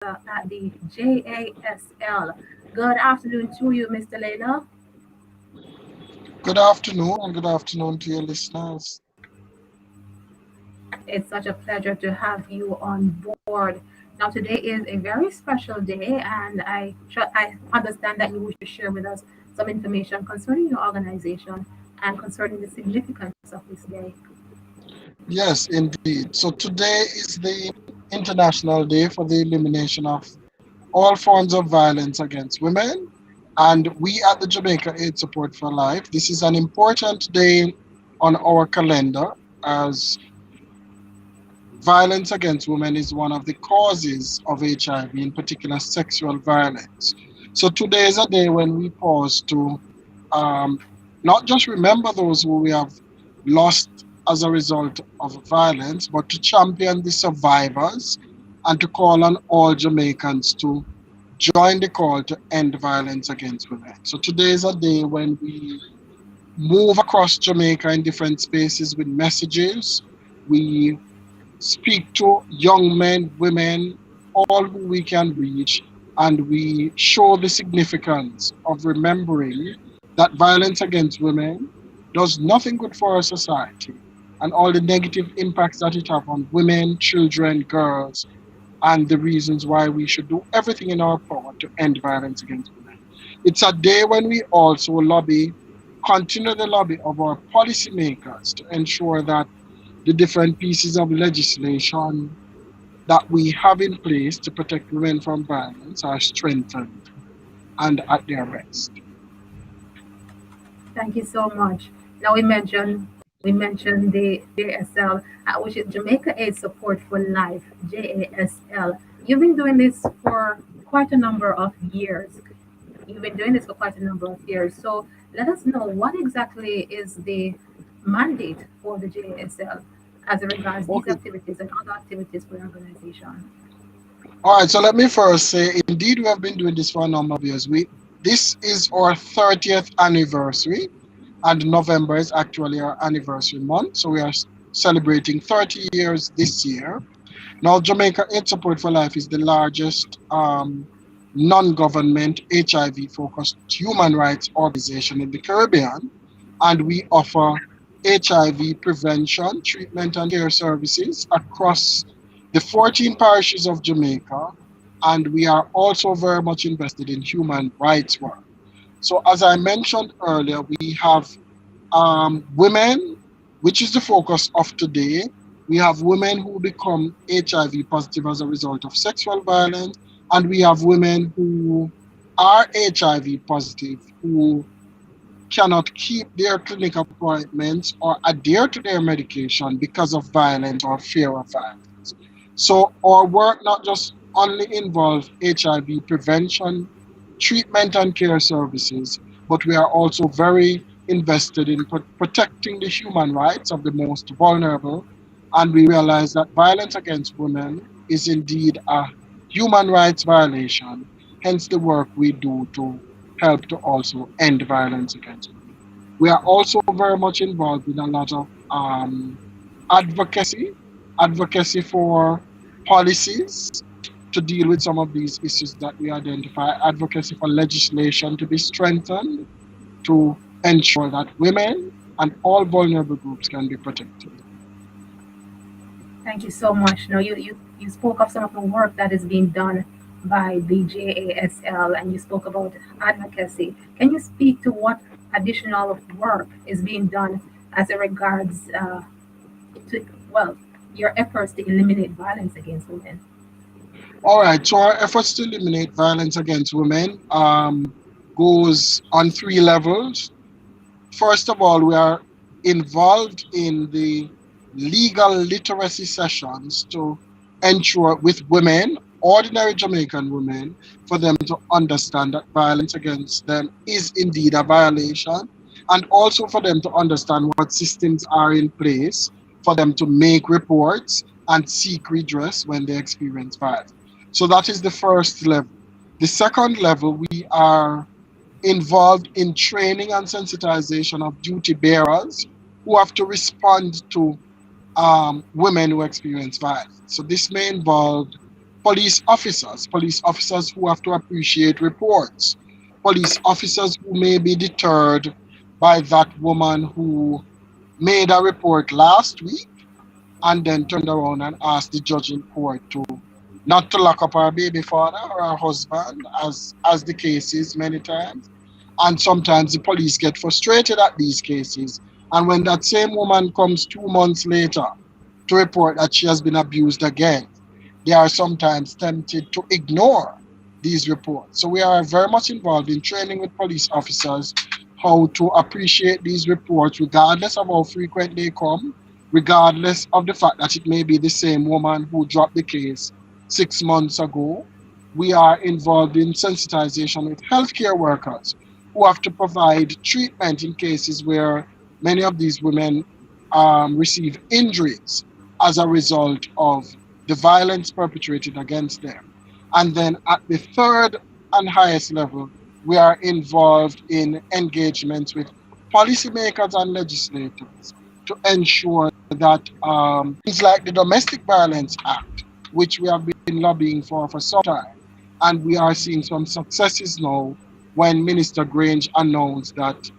at the JASL. Good afternoon to you, Mr. Lalor. Good afternoon, and good afternoon to your listeners. It's such a pleasure to have you on board. Now, today is a very special day, and I understand that you wish to share with us some information concerning your organization and concerning the significance of this day. Yes, indeed. So today is the International Day for the Elimination of All Forms of Violence Against Women. And we at the Jamaica Aids Support for Life, this is an important day on our calendar as violence against women is one of the causes of HIV, in particular sexual violence. So today is a day when we pause to um, not just remember those who we have lost as a result of violence, but to champion the survivors and to call on all Jamaicans to join the call to end violence against women. So today is a day when we move across Jamaica in different spaces with messages. We speak to young men, women, all who we can reach, and we show the significance of remembering that violence against women does nothing good for our society and all the negative impacts that it has on women, children, girls, and the reasons why we should do everything in our power to end violence against women. It's a day when we also continue the lobby of our policymakers to ensure that the different pieces of legislation that we have in place to protect women from violence are strengthened and at their best. Thank you so much. Now we mentioned the JSL, which is Jamaica Aids Support for Life, JASL. You've been doing this for quite a number of years. You've been doing this for quite a number of years. So let us know what exactly is the mandate for the JSL as regards these Okay. activities and other activities for your organization. All right. So let me first say, indeed, we have been doing this for a number of years. This is our 30th anniversary, and November is actually our anniversary month. So we are celebrating 30 years this year. Now, Jamaica Aids Support for Life is the largest non-government HIV-focused human rights organization in the Caribbean, and we offer HIV prevention, treatment, and care services across the 14 parishes of Jamaica, and we are also very much invested in human rights work. So, as I mentioned earlier, we have women, which is the focus of today. We have women who become HIV positive as a result of sexual violence, and we have women who are HIV positive who cannot keep their clinic appointments or adhere to their medication because of violence or fear of violence. So our work not just only involves HIV prevention, treatment and care services, but we are also very invested in protecting the human rights of the most vulnerable. And we realize that violence against women is indeed a human rights violation, hence the work we do to help to also end violence against women. We are also very much involved in a lot of advocacy, advocacy for policies to deal with some of these issues that we identify, advocacy for legislation to be strengthened to ensure that women and all vulnerable groups can be protected. Thank you so much. Now, you spoke of some of the work that is being done by the JASL and you spoke about advocacy. Can you speak to what additional work is being done as it regards to, well, your efforts to eliminate violence against women? All right, so our efforts to eliminate violence against women goes on three levels. First of all, we are involved in the legal literacy sessions to ensure with women, ordinary Jamaican women, for them to understand that violence against them is indeed a violation, and also for them to understand what systems are in place for them to make reports and seek redress when they experience violence. So that is the first level. The second level, we are involved in training and sensitization of duty bearers who have to respond to women who experience violence. So this may involve police officers who have to appreciate reports, police officers who may be deterred by that woman who made a report last week and then turned around and asked the judge in court to not to lock up her baby father or her husband, as the case is many times. And sometimes the police get frustrated at these cases. And when that same woman comes 2 months later to report that she has been abused again, they are sometimes tempted to ignore these reports. So we are very much involved in training with police officers how to appreciate these reports, regardless of how frequent they come, regardless of the fact that it may be the same woman who dropped the case 6 months ago. We are involved in sensitization with healthcare workers who have to provide treatment in cases where many of these women receive injuries as a result of the violence perpetrated against them. And then at the third and highest level, we are involved in engagements with policymakers and legislators to ensure that things like the Domestic Violence Act, which we have been lobbying for some time, and we are seeing some successes now when Minister Grange announced that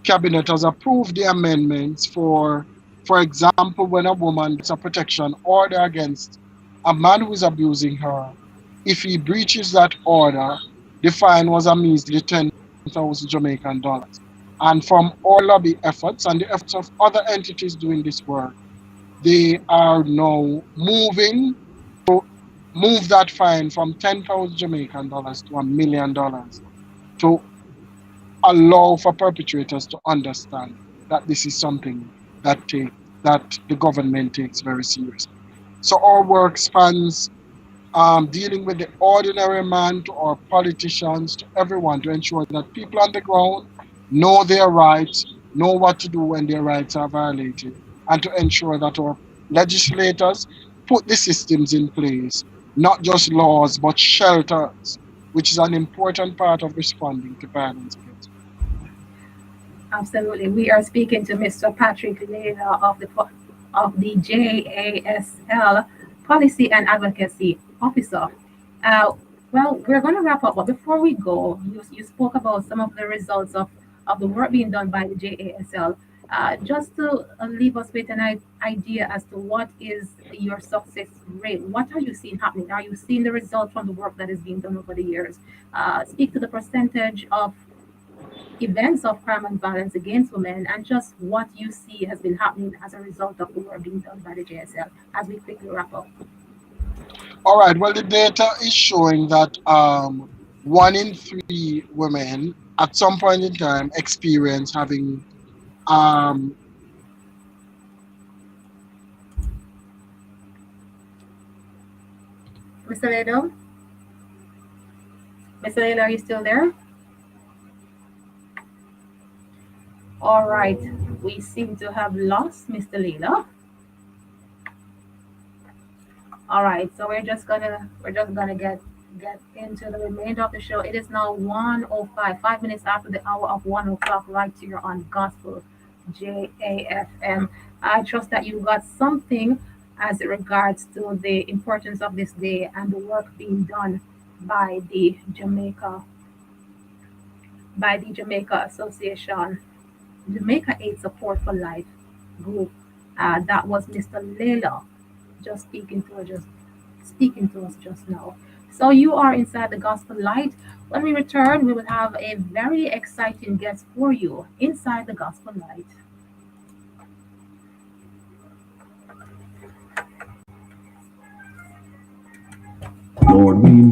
Cabinet has approved the amendments for example, when a woman gets a protection order against a man who is abusing her, if he breaches that order, the fine was a measly 10,000 Jamaican dollars. And from our lobby efforts and the efforts of other entities doing this work, they are now moving to move that fine from 10,000 Jamaican dollars to $1 million to allow for perpetrators to understand that this is something that the government takes very seriously. So our work spans dealing with the ordinary man to our politicians to everyone to ensure that people on the ground know their rights, know what to do when their rights are violated, and to ensure that our legislators put the systems in place, not just laws but shelters, which is an important part of responding to violence against. Absolutely. We are speaking to Mr. Patrick Lalor of the JASL Policy and Advocacy Officer. Uh, well, we're going to wrap up, but before we go, you spoke about some of the results of the work being done by the JASL. Just to leave us with an idea as to what is your success rate. What are you seeing happening? Are you seeing the results from the work that is being done over the years? Speak to the percentage of events of crime and violence against women and just what you see has been happening as a result of the work being done by the JSL as we quickly wrap up. All right. Well, the data is showing that 1 in 3 women at some point in time experience having um, Mr. Lado? Mr. Lado, are you still there? All right. We seem to have lost Mr. Lado. All right, so we're just gonna get into the remainder of the show. It is now 1:05, 5 minutes after the hour of 1 o'clock, right here on Gospel JAFM. I trust that you got something as it regards to the importance of this day and the work being done by the Jamaica Association, Jamaica Aids Support for Life group. That was Mr. Layla just speaking to us just now. So you are inside the gospel light. When we return, we will have a very exciting guest for you inside the gospel light. Lord, we